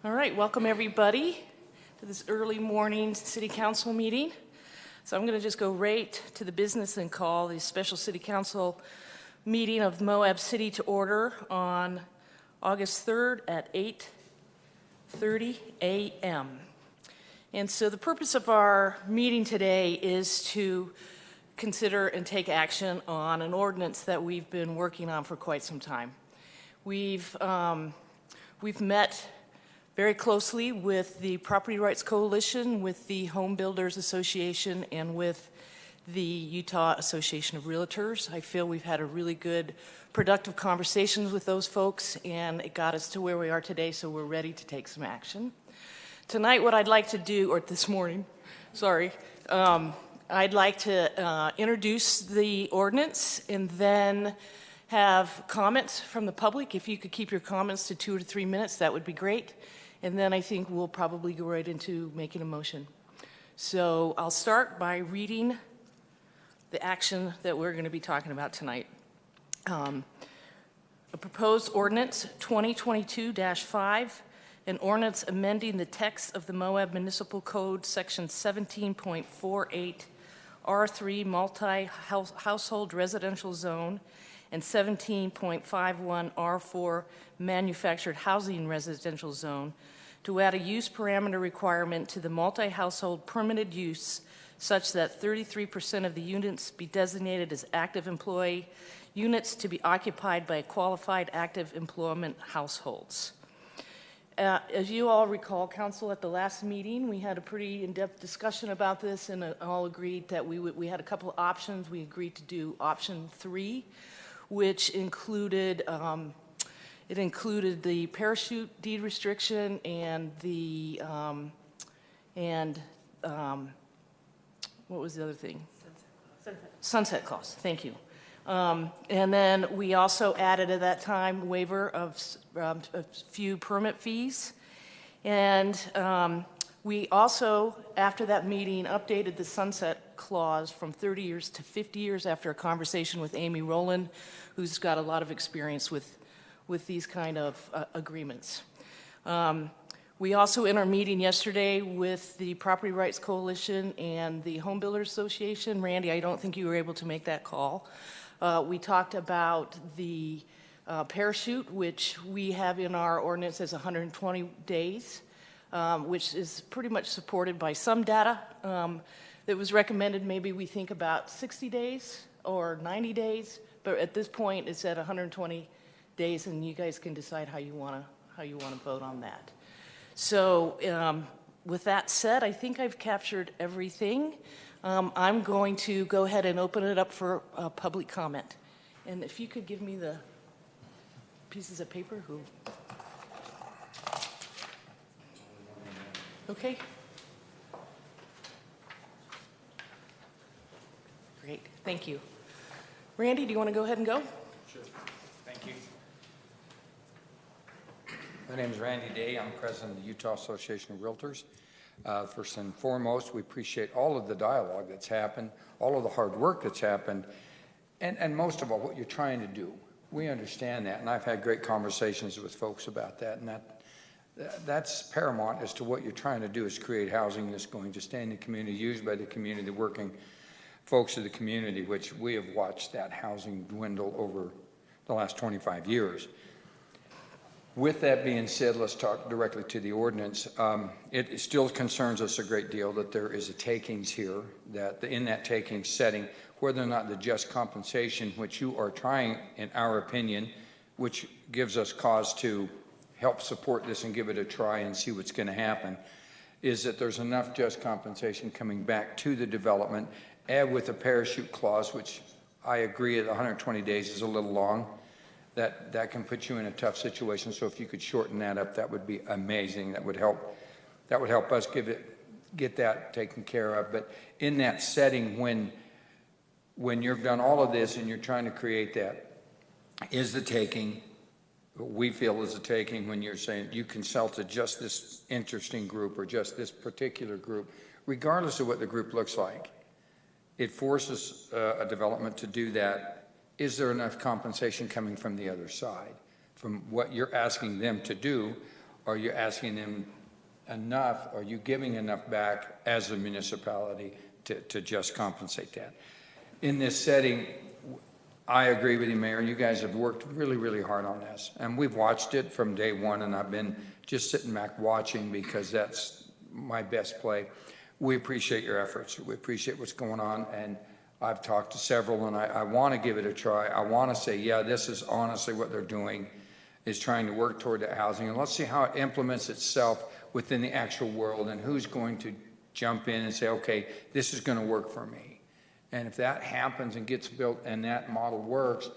All right, welcome everybody to this early morning City Council meeting. So I'm going to just go right to the business and call the special City Council meeting of Moab City to order on August 3rd at 8:30 a.m. And so the purpose of our meeting today is to consider and take action on an ordinance that we've been working on for quite some time. We've met very closely with the Property Rights Coalition, with the Home Builders Association, and with the Utah Association of Realtors. I feel we've had a really good, productive conversations with those folks, and it got us to where we are today, so we're ready to take some action. Tonight, what I'd like to do, or this morning, sorry, I'd like to introduce the ordinance and then have comments from the public. If you could keep your comments to 2 to 3 minutes, that would be great. And then I think we'll probably go right into making a motion. So I'll start by reading the action that we're going to be talking about tonight. A proposed ordinance 2022-5, an ordinance amending the text of the Moab Municipal Code, section 17.48, R3 multi-household residential zone, and 17.51 R4 manufactured housing residential zone, to add a use parameter requirement to the multi-household permitted use such that 33% of the units be designated as active employee units to be occupied by qualified active employment households. As you all recall, Council, at the last meeting, we had a pretty in-depth discussion about this, and all agreed that we had a couple of options. We agreed to do option 3, which included the parachute deed restriction and the what was the other thing? Sunset clause. Thank you. And then we also added at that time waiver of a few permit fees, and we also, after that meeting, updated the sunset clause from 30 years to 50 years after a conversation with Amy Rowland, who's got a lot of experience with these kind of agreements. We also, in our meeting yesterday with the Property Rights Coalition and the Home Builders Association, Randy, I don't think you were able to make that call. We talked about the parachute, which we have in our ordinance as 120 days, which is pretty much supported by some data. It was recommended maybe we think about 60 days or 90 days, but at this point it's at 120 days, and you guys can decide how you want to vote on that. So with that said, I think I've captured everything. I'm going to go ahead and open it up for public comment. And if you could give me the pieces of paper. Okay. Great, thank you. Randy, do you want to go ahead and go? Sure, thank you. My name is Randy Day. I'm president of the Utah Association of Realtors. First and foremost, we appreciate all of the dialogue that's happened, all of the hard work that's happened, and most of all, what you're trying to do. We understand that, and I've had great conversations with folks about that, and that's paramount as to what you're trying to do is create housing that's going to stay in the community, used by the community, the working folks of the community, which we have watched that housing dwindle over the last 25 years. With that being said, let's talk directly to the ordinance. It still concerns us a great deal that there is a takings here, that in that takings setting, whether or not the just compensation, which you are trying, in our opinion, which gives us cause to help support this and give it a try and see what's going to happen, is that there's enough just compensation coming back to the development, add with a parachute clause, which I agree at 120 days is a little long. That can put you in a tough situation. So if you could shorten that up, that would be amazing. That would help us get that taken care of. But in that setting, when you've done all of this and you're trying to create that, is the taking, we feel is a taking when you're saying you can sell to just this interesting group or just this particular group, regardless of what the group looks like. It forces a development to do that. Is there enough compensation coming from the other side, from what you're asking them to do, Are you asking them enough? Are you giving enough back as a municipality to just compensate that? In this setting, I agree with you, Mayor. You guys have worked really, really hard on this. And we've watched it from day one, and I've been just sitting back watching because that's my best play. We appreciate your efforts. We appreciate what's going on. And I've talked to several, and I want to give it a try. I want to say, yeah, this is honestly what they're doing, is trying to work toward that housing. And let's see how it implements itself within the actual world and who's going to jump in and say, okay, this is going to work for me. And if that happens and gets built and that model works,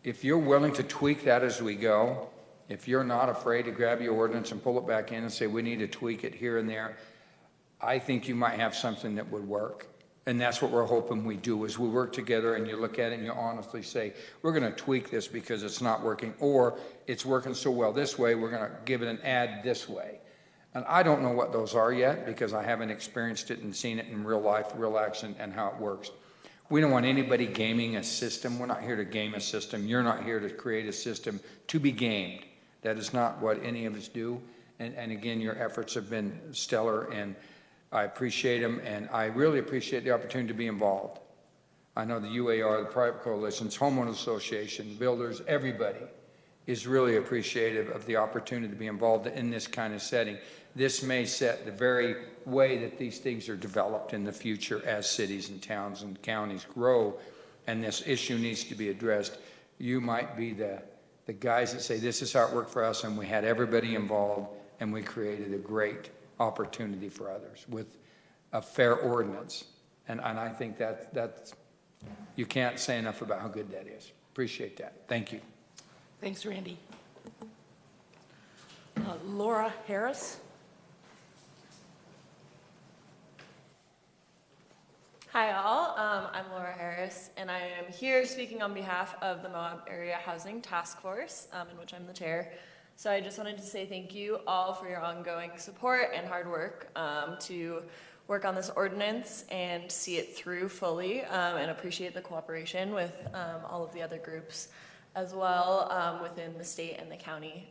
if you're willing to tweak that as we go, if you're not afraid to grab your ordinance and pull it back in and say, we need to tweak it here and there, I think you might have something that would work. And that's what we're hoping we do, is we work together and you look at it and you honestly say, we're going to tweak this because it's not working, or it's working so well this way, we're going to give it an add this way. And I don't know what those are yet because I haven't experienced it and seen it in real life, real action, and how it works. We don't want anybody gaming a system. We're not here to game a system. You're not here to create a system to be gamed. That is not what any of us do. And again, your efforts have been stellar, and I appreciate them, and I really appreciate the opportunity to be involved. I know the UAR, the private coalitions, homeowners association, builders, everybody is really appreciative of the opportunity to be involved in this kind of setting. This may set the very way that these things are developed in the future as cities and towns and counties grow, and this issue needs to be addressed. You might be the guys that say, this is how it worked for us, and we had everybody involved, and we created a great opportunity for others with a fair ordinance. And I think that's, you can't say enough about how good that is. Appreciate that. Thank you. Thanks, Randy. Laura Harris. Hi all, I'm Laura Harris, and I am here speaking on behalf of the Moab Area Housing Task Force, in which I'm the chair. So I just wanted to say thank you all for your ongoing support and hard work to work on this ordinance and see it through fully, and appreciate the cooperation with all of the other groups as well within the state and the county.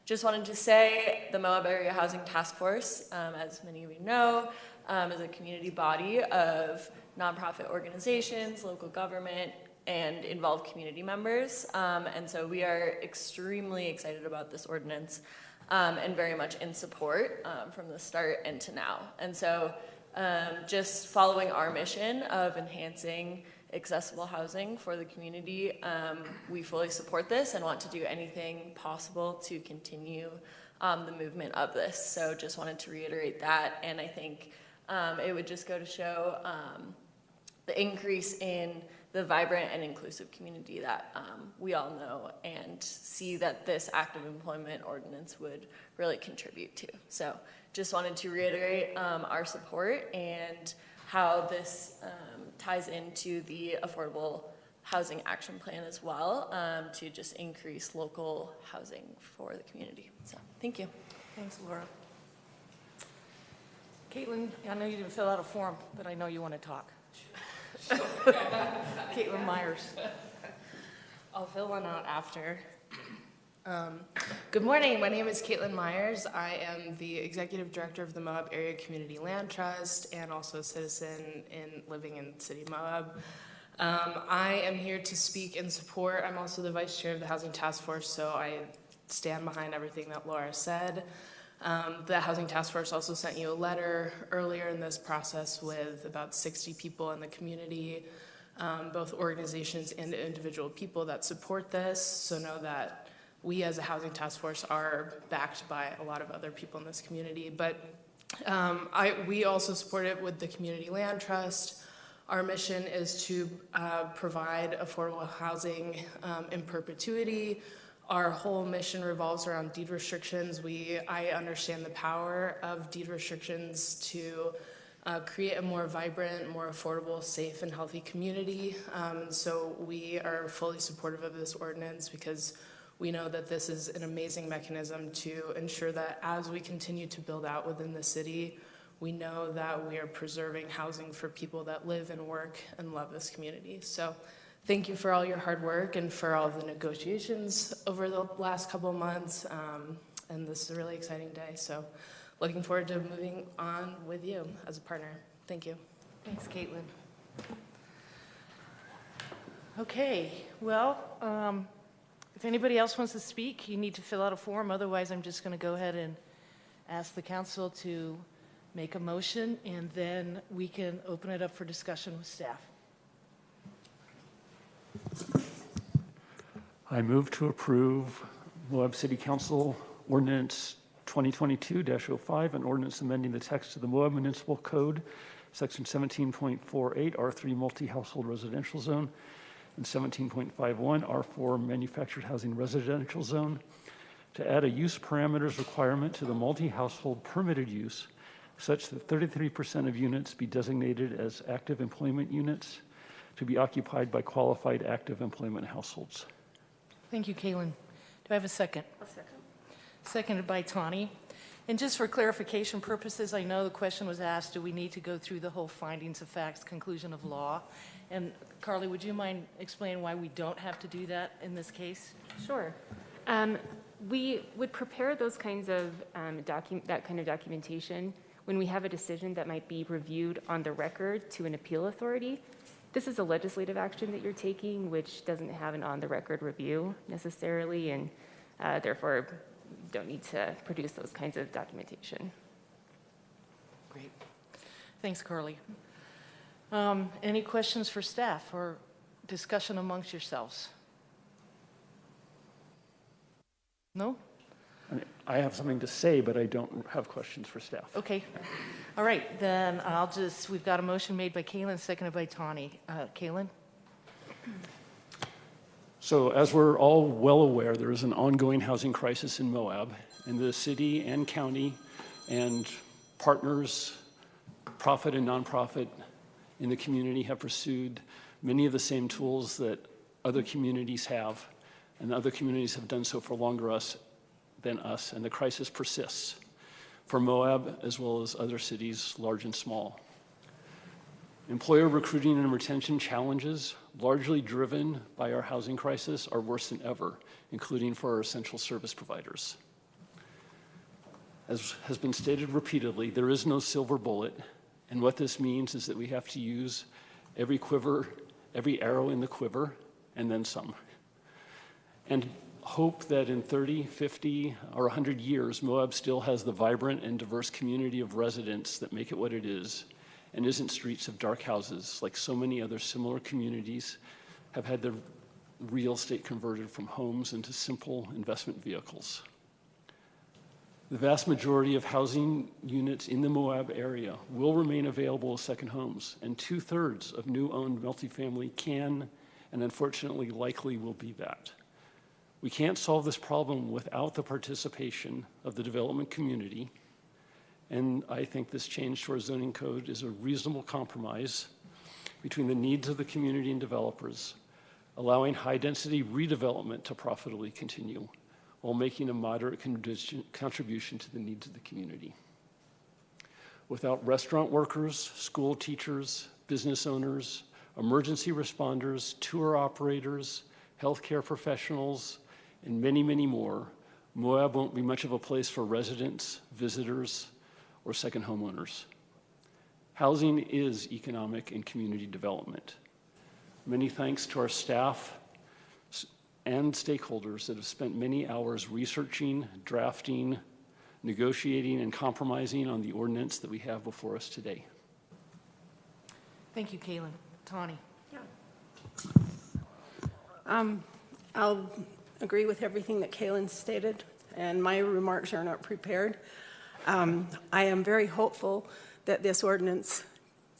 Just wanted to say the Moab Area Housing Task Force, as many of you know, is a community body of nonprofit organizations, local government, and involved community members. And so we are extremely excited about this ordinance and very much in support from the start and to now. And so just following our mission of enhancing accessible housing for the community, we fully support this and want to do anything possible to continue the movement of this. So just wanted to reiterate that, and I think it would just go to show the increase in the vibrant and inclusive community that we all know and see that this active employment ordinance would really contribute to. So just wanted to reiterate our support and how this ties into the Affordable Housing Action Plan as well, to just increase local housing for the community. So thank you. Thanks, Laura. Caitlin, I know you didn't fill out a form, but I know you want to talk. Caitlin Myers. I'll fill one out after. Good morning, my name is Caitlin Myers. I am the Executive Director of the Moab Area Community Land Trust and also a citizen living in the city of Moab. I am here to speak in support. I'm also the Vice Chair of the Housing Task Force, so I stand behind everything that Laura said. The Housing Task Force also sent you a letter earlier in this process with about 60 people in the community, both organizations and individual people that support this. So know that we as a Housing Task Force are backed by a lot of other people in this community. But we also support it with the Community Land Trust. Our mission is to provide affordable housing in perpetuity. Our whole mission revolves around deed restrictions. I understand the power of deed restrictions to create a more vibrant, more affordable, safe, and healthy community. So we are fully supportive of this ordinance because we know that this is an amazing mechanism to ensure that as we continue to build out within the city, we know that we are preserving housing for people that live and work and love this community. So thank you for all your hard work and for all the negotiations over the last couple of months. and this is a really exciting day. So looking forward to moving on with you as a partner. Thank you. Thanks, Caitlin. Okay, well, if anybody else wants to speak, you need to fill out a form. Otherwise, I'm just going to go ahead and ask the council to make a motion, and then we can open it up for discussion with staff. I move to approve Moab City Council Ordinance 2022-05, an ordinance amending the text of the Moab Municipal Code, Section 17.48, R3 Multi-Household Residential Zone, and 17.51, R4 Manufactured Housing Residential Zone, to add a use parameters requirement to the multi-household permitted use such that 33% of units be designated as active employment units to be occupied by qualified active employment households. Thank you, Caitlin. Do I have a second? A second. Seconded by Tawny. And just for clarification purposes, I know the question was asked, do we need to go through the whole findings of facts, conclusion of law? And Carly, would you mind explaining why we don't have to do that in this case? Sure. We would prepare those kinds of that kind of documentation when we have a decision that might be reviewed on the record to an appeal authority. This is a legislative action that you're taking, which doesn't have an on-the-record review necessarily, and therefore don't need to produce those kinds of documentation. Great. Thanks, Carly. Any questions for staff or discussion amongst yourselves? No? I have something to say, but I don't have questions for staff. Okay. All right, then we've got a motion made by Caitlin, seconded by Tawny. Caitlin? So as we're all well aware, there is an ongoing housing crisis in Moab, and the city and county and partners, profit and nonprofit in the community have pursued many of the same tools that other communities have, and other communities have done so for longer than us, and the crisis persists for Moab as well as other cities, large and small. Employer recruiting and retention challenges, largely driven by our housing crisis, are worse than ever, including for our essential service providers. As has been stated repeatedly, there is no silver bullet, and what this means is that we have to use every arrow in the quiver, and then some. And hope that in 30, 50, or 100 years, Moab still has the vibrant and diverse community of residents that make it what it is, and isn't streets of dark houses like so many other similar communities have had their real estate converted from homes into simple investment vehicles. The vast majority of housing units in the Moab area will remain available as second homes, and 2/3 of new owned multifamily can, and unfortunately likely will be that. We can't solve this problem without the participation of the development community, and I think this change to our zoning code is a reasonable compromise between the needs of the community and developers, allowing high-density redevelopment to profitably continue while making a moderate contribution to the needs of the community. Without restaurant workers, school teachers, business owners, emergency responders, tour operators, healthcare professionals, and many, many more, Moab won't be much of a place for residents, visitors, or second homeowners. Housing is economic and community development. Many thanks to our staff and stakeholders that have spent many hours researching, drafting, negotiating, and compromising on the ordinance that we have before us today. Thank you, Caitlin. Tawny? I'll agree with everything that Caitlin stated, and my remarks are not prepared. I am very hopeful that this ordinance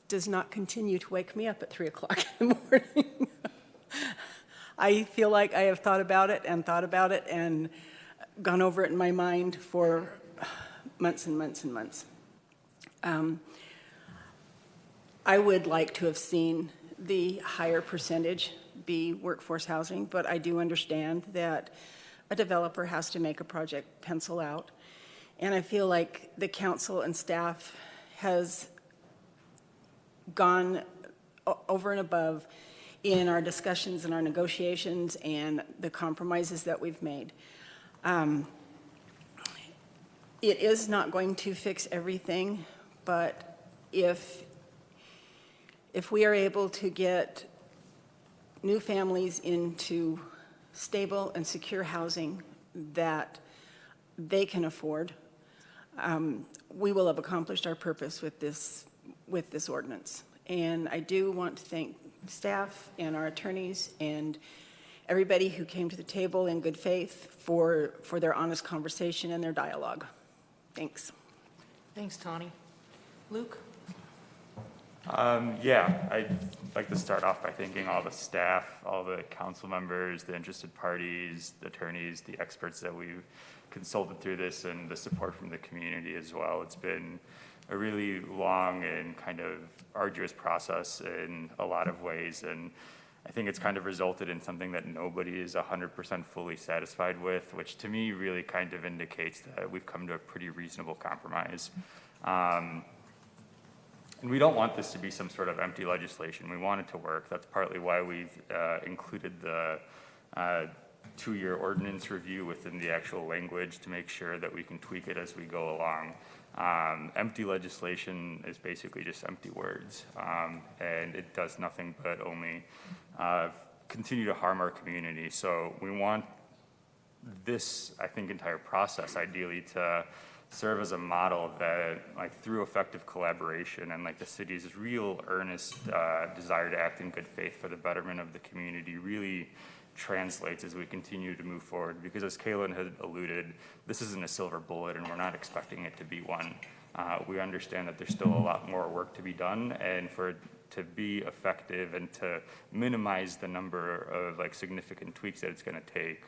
does not continue to wake me up at 3 o'clock in the morning. I feel like I have thought about it and gone over it in my mind for months and months and months. I would like to have seen the higher percentage be workforce housing, but I do understand that a developer has to make a project pencil out. And I feel like the council and staff has gone over and above in our discussions and our negotiations and the compromises that we've made. It is not going to fix everything, but if we are able to get new families into stable and secure housing that they can afford, we will have accomplished our purpose with this ordinance. And I do want to thank staff and our attorneys and everybody who came to the table in good faith for their honest conversation and their dialogue. Thanks. Thanks, Tawny. Luke? Yeah, I'd like to start off by thanking all the staff, all the council members, the interested parties, the attorneys, the experts that we've consulted through this, and the support from the community as well. It's been a really long and kind of arduous process in a lot of ways, and I think it's kind of resulted in something that nobody is 100% fully satisfied with, which to me really kind of indicates that we've come to a pretty reasonable compromise. And we don't want this to be some sort of empty legislation. We want it to work. That's partly why we've included the 2-year ordinance review within the actual language to make sure that we can tweak it as we go along. Empty legislation is basically just empty words, and it does nothing but only continue to harm our community. So we want this, I think, entire process ideally to serve as a model that, like, through effective collaboration and like the city's real earnest desire to act in good faith for the betterment of the community really translates as we continue to move forward. Because as Kaylin had alluded, this isn't a silver bullet and we're not expecting it to be one. We understand that there's still a lot more work to be done, and for it to be effective and to minimize the number of like significant tweaks that it's going to take,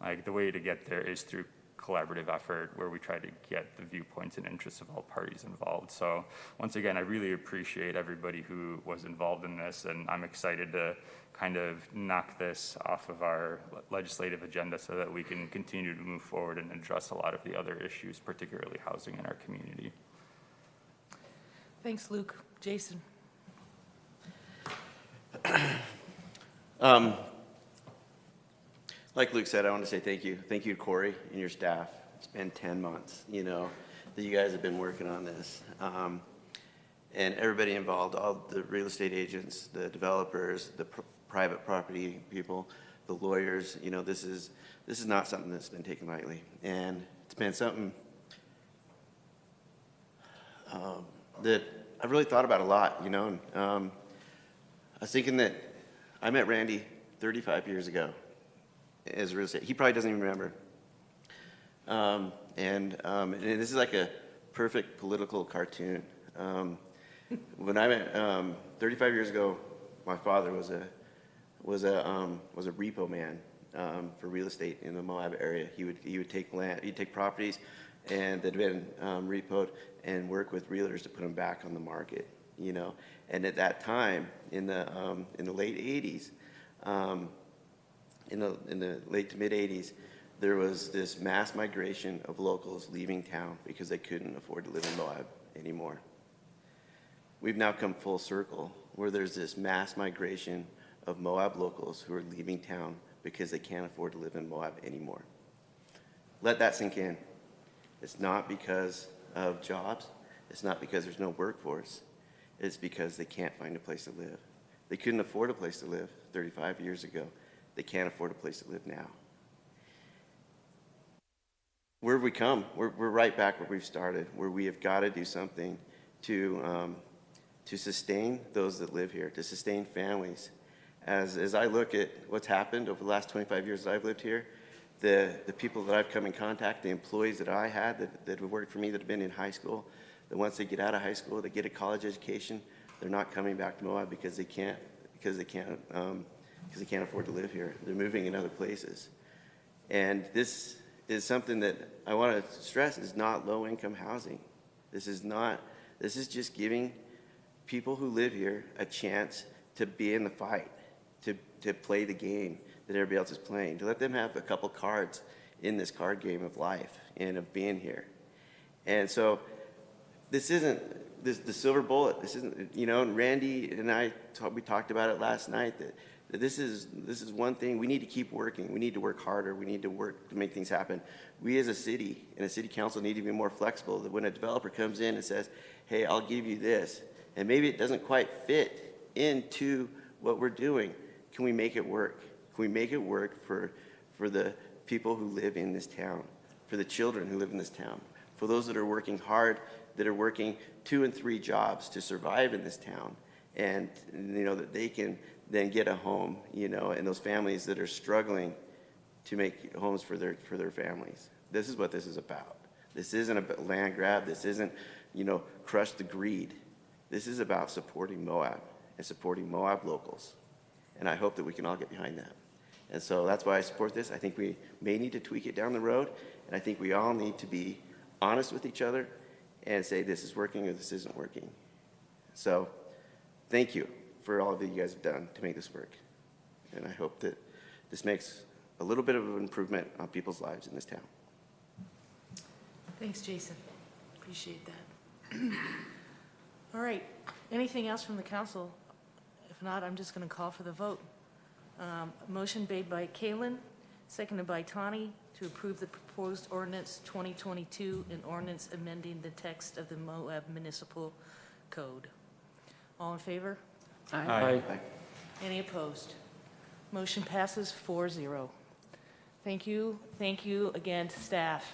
like the way to get there is through collaborative effort where we try to get the viewpoints and interests of all parties involved. So once again, I really appreciate everybody who was involved in this, and I'm excited to kind of knock this off of our legislative agenda so that we can continue to move forward and address a lot of the other issues, particularly housing in our community. Thanks, Luke. Jason? Like Luke said, I want to say thank you. Thank you to Corey and your staff. It's been 10 months, that you guys have been working on this. And everybody involved, all the real estate agents, the developers, the private property people, the lawyers, this is not something that's been taken lightly. And it's been something that I've really thought about a lot, And, I was thinking that I met Randy 35 years ago as real estate. He probably doesn't even remember. And this is like a perfect political cartoon. When I met 35 years ago, my father was a repo man for real estate in the Moab area. He would take land, he'd take properties, and that had been repoed, and work with realtors to put them back on the market. And at that time, in the late 80s, in the late to mid 80s, there was this mass migration of locals leaving town because they couldn't afford to live in Moab anymore. We've now come full circle where there's this mass migration of Moab locals who are leaving town because they can't afford to live in Moab anymore. Let that sink in. It's not because of jobs. It's not because there's no workforce. It's because they can't find a place to live. They couldn't afford a place to live 35 years ago. They can't afford a place to live now. Where have we come? We're right back where we've started, where we have got to do something to sustain those that live here, to sustain families. As I look at what's happened over the last 25 years that I've lived here, the people that I've come in contact, the employees that I had that have worked for me that have been in high school, that once they get out of high school, they get a college education, they're not coming back to Moab because they can't afford to live here. They're moving in other places. And this is something that I want to stress is not low-income housing. This is just giving people who live here a chance to be in the fight, to play the game that everybody else is playing, to let them have a couple cards in this card game of life and of being here. And so this isn't the silver bullet. This isn't, and Randy and we talked about it last night, that This is one thing, we need to keep working, we need to work harder, we need to work to make things happen. We as a city and a city council need to be more flexible, that when a developer comes in and says, hey, I'll give you this, and maybe it doesn't quite fit into what we're doing, can we make it work? Can we make it work for the people who live in this town, for the children who live in this town, for those that are working hard, that are working 2 and 3 jobs to survive in this town, and that they can then get a home, and those families that are struggling to make homes for their families. This is what this is about. This isn't a land grab. This isn't, crush the greed. This is about supporting Moab and supporting Moab locals. And I hope that we can all get behind that. And so that's why I support this. I think we may need to tweak it down the road, and I think we all need to be honest with each other and say this is working or this isn't working. So thank you for all that you guys have done to make this work. And I hope that this makes a little bit of an improvement on people's lives in this town. Thanks, Jason. Appreciate that. All right, anything else from the council? If not, I'm just going to call for the vote. Motion made by Kalen, seconded by Tani, to approve the proposed ordinance 2022, an ordinance amending the text of the Moab Municipal Code. All in favor? Aye. Any opposed? Motion passes 4-0. Thank you. Thank you again to staff,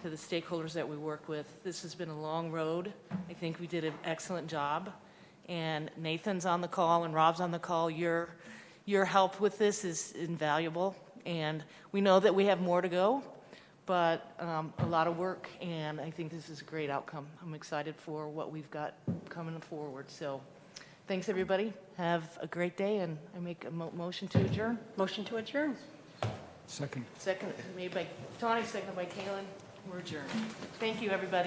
to the stakeholders that we work with. This has been a long road. I think we did an excellent job. And Nathan's on the call and Rob's on the call. Your help with this is invaluable. And we know that we have more to go, but a lot of work, and I think this is a great outcome. I'm excited for what we've got coming forward. So thanks, everybody. Have a great day, and I make a motion to adjourn. Motion to adjourn. Second. Second made by Tony, seconded by Kalen. We're adjourned. Thank you, everybody.